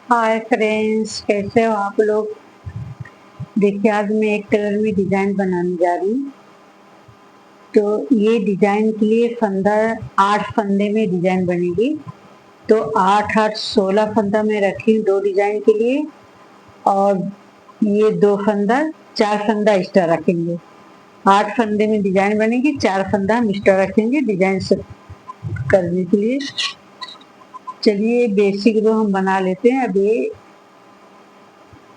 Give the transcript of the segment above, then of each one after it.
Hi friends, कैसे हो आप लोग। देखिए, आज मैं एक कलर में डिजाइन बनाने जा रही हूँ। तो ये डिजाइन के लिए फंदा 8 फंदे में डिजाइन बनेगी। तो 8 8 16 फंदा मैं रखी हूँ 2 डिजाइन के लिए। और ये 2 फंदा 4 फंदा एक्स्ट्रा रखेंगे। 8 फंदे में डिजाइन बनेगी, 4 फंदा हम एक्स्ट्रा रखेंगे डिजाइन से करने के लिए। चलिए बेसिक रो हम बना लेते हैं। अब ये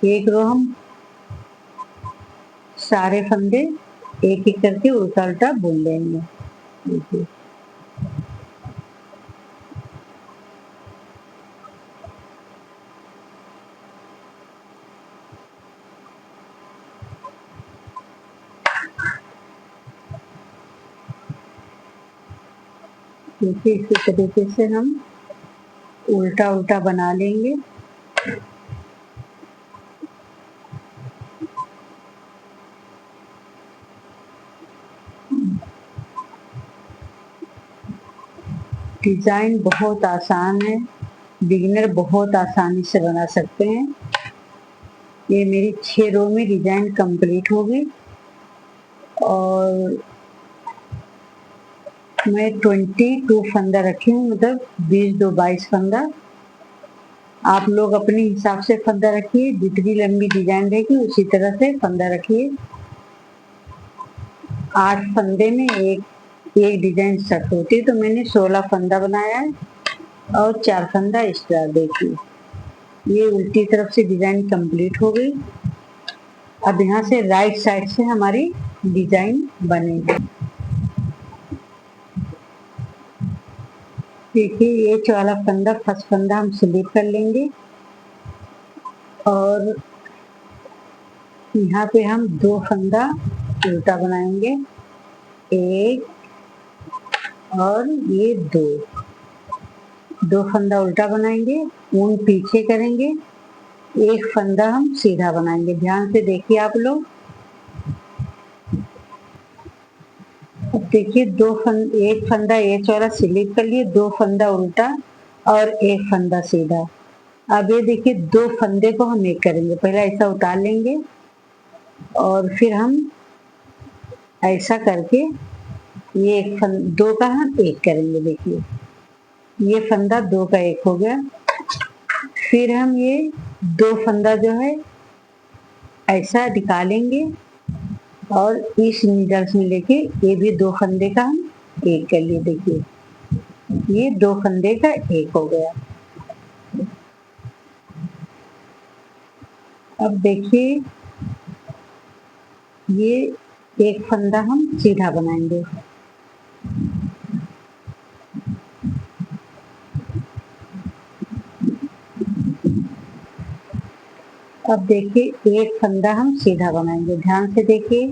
एक रो हम सारे फंदे एक एक करके उल्टा उल्टा बुन लेंगे। देखिए, देखिए इसी तरीके से हम उल्टा उल्टा बना लेंगे। डिजाइन बहुत आसान है, बिगिनर बहुत आसानी से बना सकते हैं। ये मेरी 6 रो में डिजाइन कंप्लीट होगी और मैं 22 फंदा रखी हूँ, मतलब 20 2 22 फंदा। आप लोग अपने हिसाब से फंदा रखिए, जितनी लंबी डिजाइन रहेगी उसी तरह से फंदा रखिए। 8 फंदे में एक डिजाइन सेट होती है, तो मैंने 16 फंदा बनाया है और 4 फंदा एक्स्ट्रा। देखिए, ये उल्टी तरफ से डिजाइन कंप्लीट हो गई। अब यहाँ से राइट साइड से हमारी डिजाइन बनेगी। देखिए, ये वाला फंदा फर्स्ट फंदा हम स्लिप कर लेंगे और यहाँ पे हम 2 फंदा उल्टा बनाएंगे, एक और ये 2 फंदा उल्टा बनाएंगे, ऊन पीछे करेंगे, एक फंदा हम सीधा बनाएंगे। ध्यान से देखिए आप लोग। अब देखिए, एक फंदा ये चौड़ा स्लिप कर लिए, 2 फंदा उल्टा और एक फंदा सीधा। अब ये देखिए, 2 फंदे को हम एक करेंगे। पहले ऐसा उतार लेंगे और फिर हम ऐसा करके ये 2 का हम एक करेंगे। देखिए, ये फंदा 2 का एक हो गया। फिर हम ये 2 फंदा जो है ऐसा निकालेंगे और इस नीडल्स में लेके ये भी 2 फंदे का हम एक कर लिए। देखिए, ये 2 फंदे का एक हो गया। अब देखिए, ये एक फंदा हम सीधा बनाएंगे। अब देखिए, एक फंदा हम सीधा बनाएंगे। ध्यान से देखिए।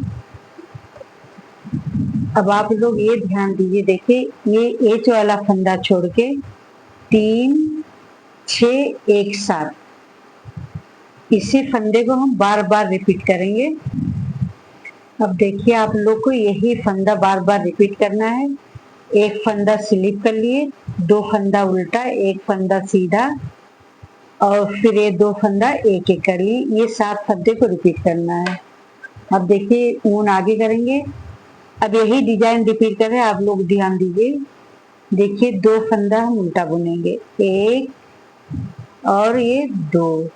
अब आप लोग ये ध्यान दीजिए। देखिए, ये एच वाला फंदा छोड़ के 3 6 1 7 इसी फंदे को हम बार बार रिपीट करेंगे। अब देखिए, आप लोग को यही फंदा बार बार रिपीट करना है। एक फंदा स्लिप कर लिए, 2 फंदा उल्टा, एक फंदा सीधा और फिर ये 2 फंदा एक एक कर लिए। ये 7 फंदे को रिपीट करना है। अब देखिए, ऊन आगे करेंगे। अब यही डिजाइन रिपीट करें, आप लोग ध्यान दीजिए। देखिए, 2 फंदा हम उल्टा बुनेंगे, एक और ये 2,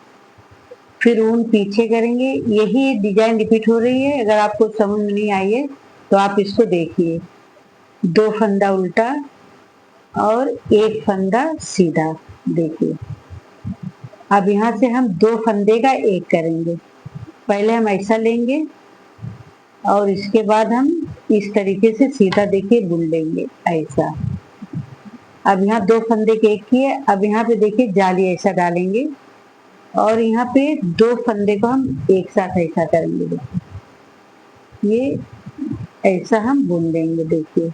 फिर ऊन पीछे करेंगे। यही डिजाइन रिपीट हो रही है। अगर आपको समझ में नहीं आई है तो आप इसको देखिए। 2 फंदा उल्टा और एक फंदा सीधा। देखिए, अब यहाँ से हम 2 फंदे का एक करेंगे। पहले हम ऐसा लेंगे और इसके बाद हम इस तरीके से सीधा देखिए बुन लेंगे ऐसा। अब यहाँ 2 फंदे के एक किए। अब यहाँ पे देखिए, जाली ऐसा डालेंगे और यहाँ पे 2 फंदे को हम एक साथ ऐसा करेंगे। देखिए, ये ऐसा हम बुन लेंगे। देखिए,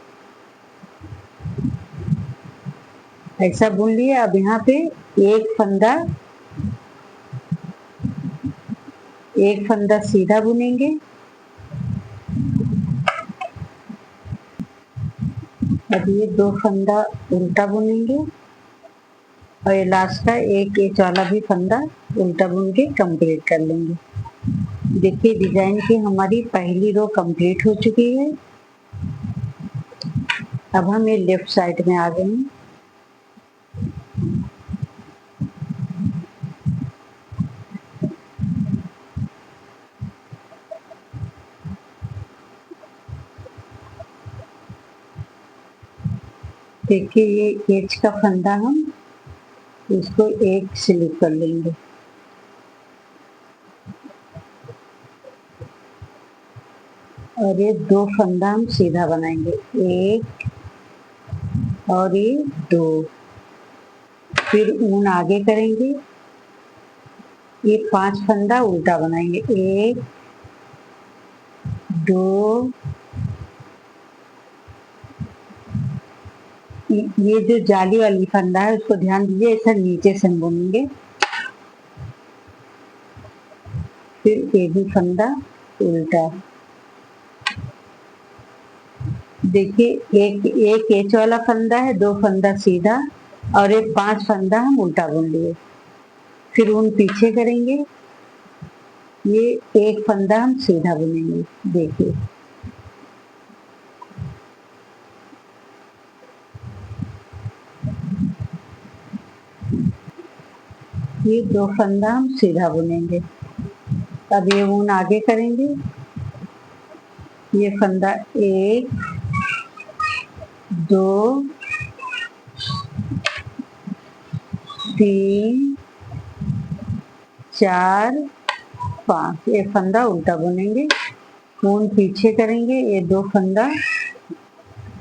ऐसा बुन लिया। अब यहाँ पे एक फंदा सीधा बुनेंगे, अब ये 2 फंदा उल्टा बुनेंगे और ये लास्ट का एक एच वाला भी फंदा उल्टा बुन के कंप्लीट कर लेंगे। देखिए डिजाइन की हमारी पहली रो कंप्लीट हो चुकी है। अब हम ये लेफ्ट साइड में आ गए हैं। देखिए ये एच का फंदा हम इसको एक स्लिप कर लेंगे और ये दो फंदा हम सीधा बनाएंगे, एक और ये दो। फिर ऊन आगे करेंगे, ये 5 फंदा उल्टा बनाएंगे, एक दो। ये जो जाली वाली फंदा है उसको ध्यान दीजिए, ऐसा नीचे से बुनेंगे। फिर ये भी फंदा उल्टा। देखिए एक एच वाला फंदा है, 2 फंदा सीधा और एक 5 फंदा हम उल्टा बुन लिए। फिर ऊन पीछे करेंगे, ये एक फंदा हम सीधा बुनेंगे। देखिए ये 2 फंदा हम सीधा बुनेंगे। अब ये ऊन आगे करेंगे, ये फंदा 1 2 3 4 5, ये फंदा उल्टा बुनेंगे। ऊन पीछे करेंगे, ये 2 फंदा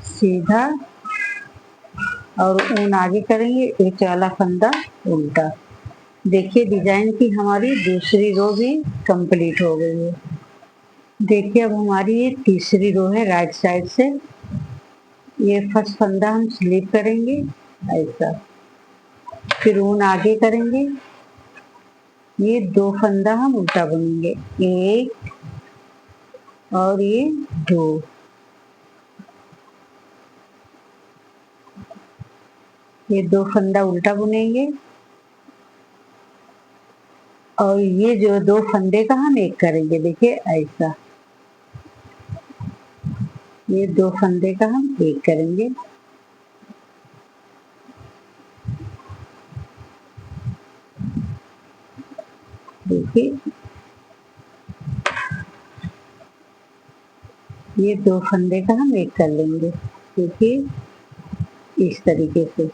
सीधा और ऊन आगे करेंगे, एक वाला फंदा उल्टा। देखिए डिजाइन की हमारी दूसरी रो भी कंप्लीट हो गई है। देखिए अब हमारी ये तीसरी रो है राइट साइड से। ये फर्स्ट फंदा हम स्लिप करेंगे ऐसा, फिर ऊन आगे करेंगे, ये 2 फंदा हम उल्टा बुनेंगे, एक और ये 2। ये 2 फंदा उल्टा बुनेंगे और ये जो 2 फंदे का हम एक करेंगे। देखिए ऐसा, ये 2 फंदे का हम एक करेंगे। देखिए ये 2 फंदे का हम एक कर लेंगे। देखिए इस तरीके से।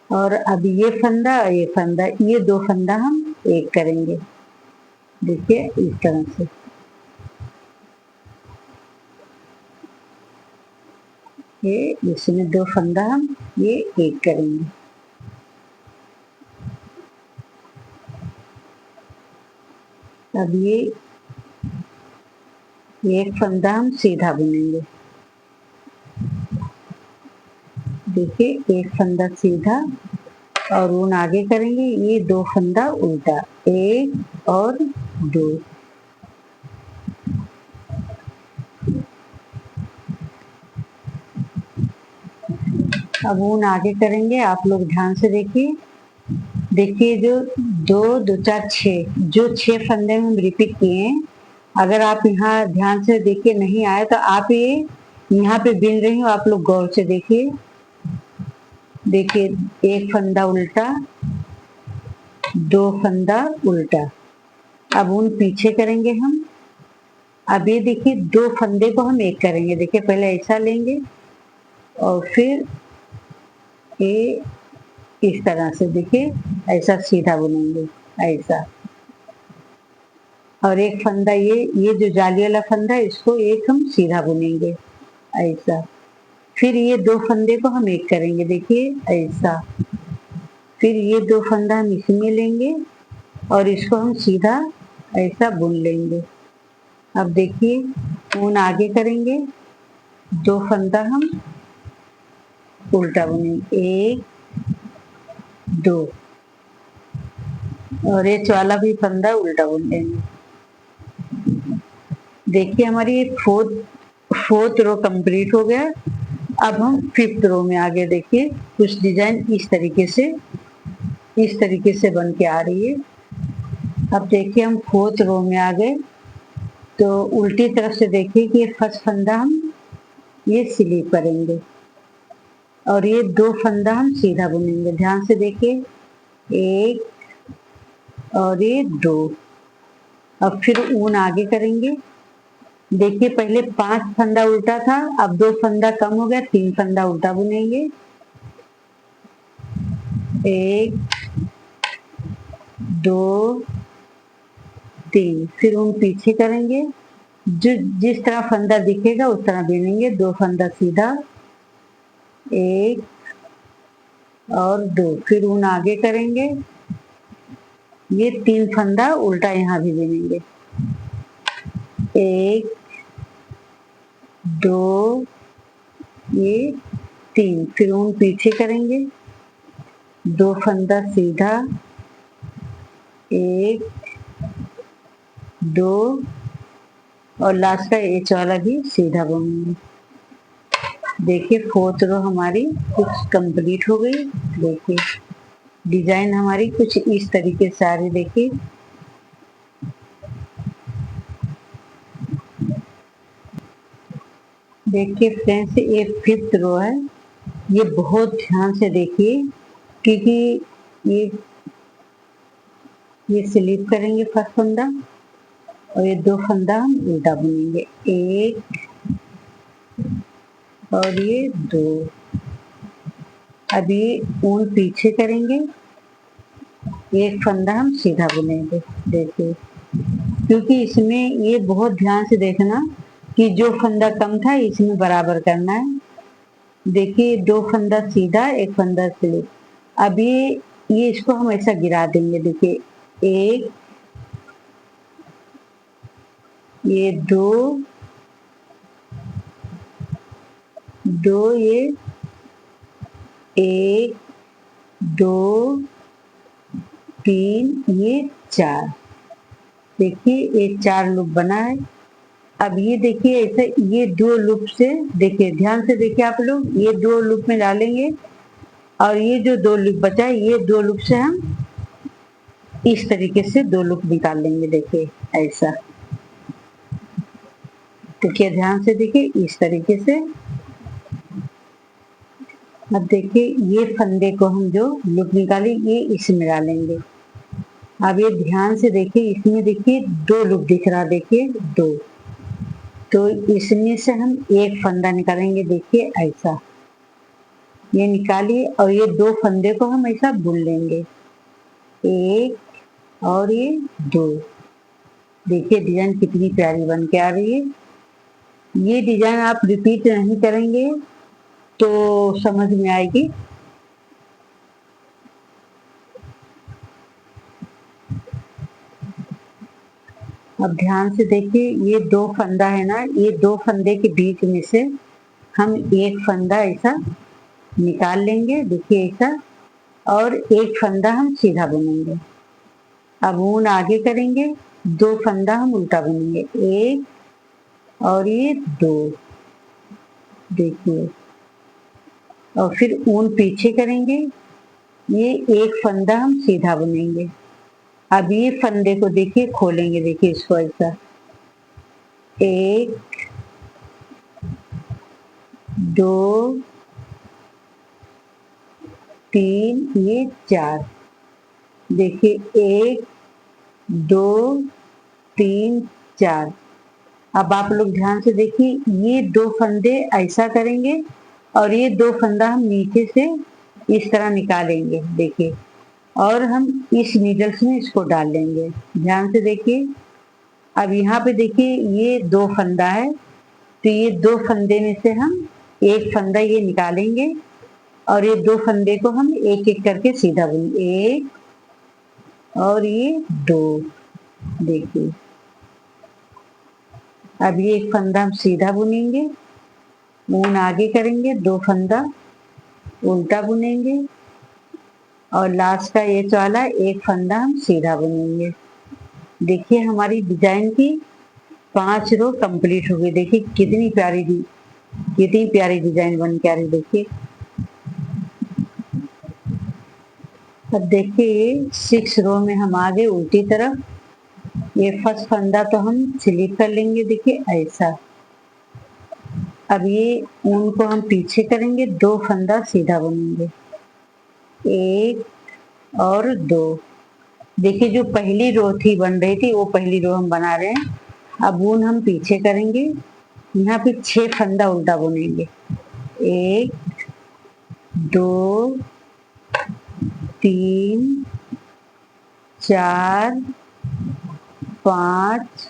और अब ये फंदा ये 2 फंदा हम एक करेंगे। देखिए इस तरह से। ये इसमें 2 फंदा हम ये एक करेंगे। अब ये एक फंदा हम सीधा बुनेंगे। देखिए एक फंदा सीधा और ऊन आगे करेंगे, ये 2 फंदा उल्टा, एक और 2। अब ऊन आगे करेंगे, आप लोग ध्यान से देखिए। देखिए जो 2 2 4 6 जो 6 फंदे हम रिपीट किए हैं, अगर आप यहाँ ध्यान से देखिए नहीं आए तो आप ये यहाँ पे बिन रही हो, आप लोग गौर से देखिए। देखिए एक फंदा उल्टा, 2 फंदा उल्टा। अब ऊन पीछे करेंगे हम। अब ये देखिए 2 फंदे को हम एक करेंगे। देखिए पहले ऐसा लेंगे और फिर ये इस तरह से, देखिए ऐसा सीधा बुनेंगे ऐसा। और एक फंदा ये जो जाली वाला फंदा है इसको एक हम सीधा बुनेंगे ऐसा। फिर ये 2 फंदे को हम एक करेंगे। देखिए ऐसा। फिर ये 2 फंदा हम इसमें लेंगे और इसको हम सीधा ऐसा बुन लेंगे। अब देखिए ऊन आगे करेंगे, 2 फंदा हम उल्टा बुनेंगे, 1 2 और ये वाला भी फंदा उल्टा बुन लेंगे। देखिए हमारी ये फोर्थ रो कंप्लीट हो गया। अब हम 5th रो में आगे देखिए कुछ डिजाइन इस तरीके से बन के आ रही है। अब देखिए हम 4th रो में आ गए, तो उल्टी तरफ से देखिए कि फर्स्ट फंदा हम ये स्लिप करेंगे और ये 2 फंदा हम सीधा बुनेंगे। ध्यान से देखिए, 1 और ये 2। अब फिर ऊन आगे करेंगे। देखिए पहले 5 फंदा उल्टा था, अब 2 फंदा कम हो गया, 3 फंदा उल्टा बुनेंगे। 1 2 3, फिर ऊन पीछे करेंगे। जिस तरह फंदा दिखेगा उस तरह बुनेंगे। 2 फंदा सीधा, 1 और 2, फिर ऊन आगे करेंगे। ये 3 फंदा उल्टा यहाँ भी बुनेंगे। 1 2 ये 3, फिर ऊन पीछे करेंगे। 2 फंदा सीधा, 1 2 और लास्ट का एच वाला भी सीधा बुनेंगे। देखिए 4th रो हमारी कुछ कंप्लीट हो गई। देखिए डिजाइन हमारी कुछ इस तरीके से आ रही। देखिए फ्रेंड्स, ये 5th रो है। ये बहुत ध्यान से देखिए क्योंकि ये स्लिप करेंगे फर्स्ट फंदा और ये 2 फंदा हम उल्टा बुनेंगे। 1 और ये 2। अब ये ऊन पीछे करेंगे, 1 फंदा हम सीधा बुनेंगे। देखिए क्योंकि इसमें ये बहुत ध्यान से देखना कि जो फंदा कम था इसमें बराबर करना है। देखिए 2 फंदा सीधा, 1 फंदा स्लिप। अब ये इसको हम ऐसा गिरा देंगे। देखिए 1 ये 2 ये 1 2 3 ये 4। देखिए ये 4 लूप बना है। अब ये देखिए ऐसे ये 2 लूप से देखिए, ध्यान से देखिए आप लोग, ये 2 लूप में डालेंगे और ये जो 2 लूप बचा है ये 2 लूप से हम इस तरीके से 2 लूप निकाल लेंगे। देखिए ऐसा, देखिए ध्यान से देखिए इस तरीके से। अब देखिए ये फंदे को हम जो लूप निकाले ये इसमें डालेंगे। अब ये ध्यान से देखिए, इसमें देखिए 2 लूप दिख रहा, देखिए 2, तो इसमें से हम 1 फंदा निकालेंगे। देखिए ऐसा, ये निकालिए और ये 2 फंदे को हम ऐसा बुन लेंगे। 1 और ये 2। देखिए डिजाइन कितनी प्यारी बन के आ रही है। ये डिजाइन आप रिपीट नहीं करेंगे तो समझ में आएगी। अब ध्यान से देखिए, ये 2 फंदा है ना, ये 2 फंदे के बीच में से हम 1 फंदा ऐसा निकाल लेंगे। देखिए ऐसा, और 1 फंदा हम सीधा बुनेंगे। अब ऊन आगे करेंगे, 2 फंदा हम उल्टा बुनेंगे। 1 और ये 2। देखिए, और फिर ऊन पीछे करेंगे, ये 1 फंदा हम सीधा बुनेंगे। अब ये फंदे को देखिए खोलेंगे। देखिए इसको ऐसा, 1 2 3 ये 4। देखिए 1 2 3 4। अब आप लोग ध्यान से देखिए, ये 2 फंदे ऐसा करेंगे और ये 2 फंदा हम नीचे से इस तरह निकालेंगे। देखिए, और हम इस नीडल्स में इसको डाल लेंगे। ध्यान से देखिए, अब यहाँ पे देखिए ये 2 फंदा है, तो ये 2 फंदे में से हम 1 फंदा ये निकालेंगे और ये 2 फंदे को हम एक एक करके सीधा बुनेंगे। 1 और ये 2। देखिए, अब ये 1 फंदा हम सीधा बुनेंगे, ऊन आगे करेंगे, 2 फंदा उल्टा बुनेंगे और लास्ट का ये वाला 1 फंदा हम सीधा बुनेंगे। देखिए हमारी डिजाइन की 5 रो कंप्लीट हो गई। देखिए कितनी प्यारी कितनी प्यारी डिजाइन बन के आ रही देखिए। अब देखिए 6 रो में हम आ गए उल्टी तरफ। ये फर्स्ट फंदा तो हम स्लिप कर लेंगे देखिए ऐसा। अब ये ऊन को हम पीछे करेंगे, 2 फंदा सीधा बुनेंगे, 1 और 2। देखिए जो पहली रो थी बन रही थी वो पहली रो हम बना रहे हैं। अब ऊन हम पीछे करेंगे, यहाँ पे 6 फंदा उल्टा बुनेंगे, 1 2 3 4 5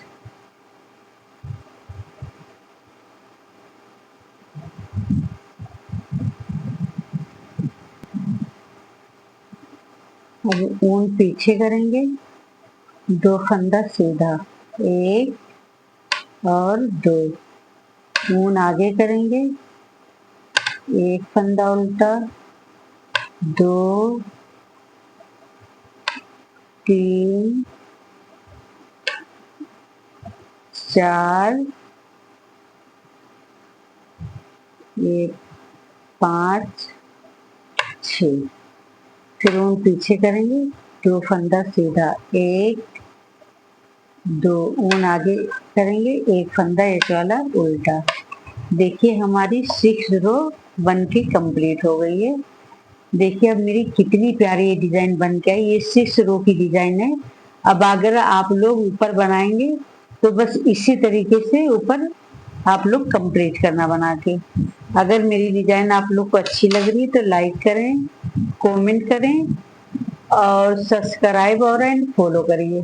अब ऊन पीछे करेंगे, 2 फंदा सीधा, 1 और 2। ऊन आगे करेंगे, 1 फंदा उल्टा, 2 3 4 1 5 6। फिर ऊन पीछे करेंगे, 2 फंदा सीधा, 1 2। ऊन आगे करेंगे, 1 फंदा एच वाला उल्टा। देखिए हमारी 6 रो बन के कंप्लीट हो गई है। देखिए अब मेरी कितनी प्यारी ये डिजाइन बन के आई। ये 6 रो की डिजाइन है। अब अगर आप लोग ऊपर बनाएंगे तो बस इसी तरीके से ऊपर आप लोग कंप्लीट करना बना के। अगर मेरी डिजाइन आप लोग को अच्छी लग रही है तो लाइक करें, कमेंट करें और सब्सक्राइब और एंड फॉलो करिए।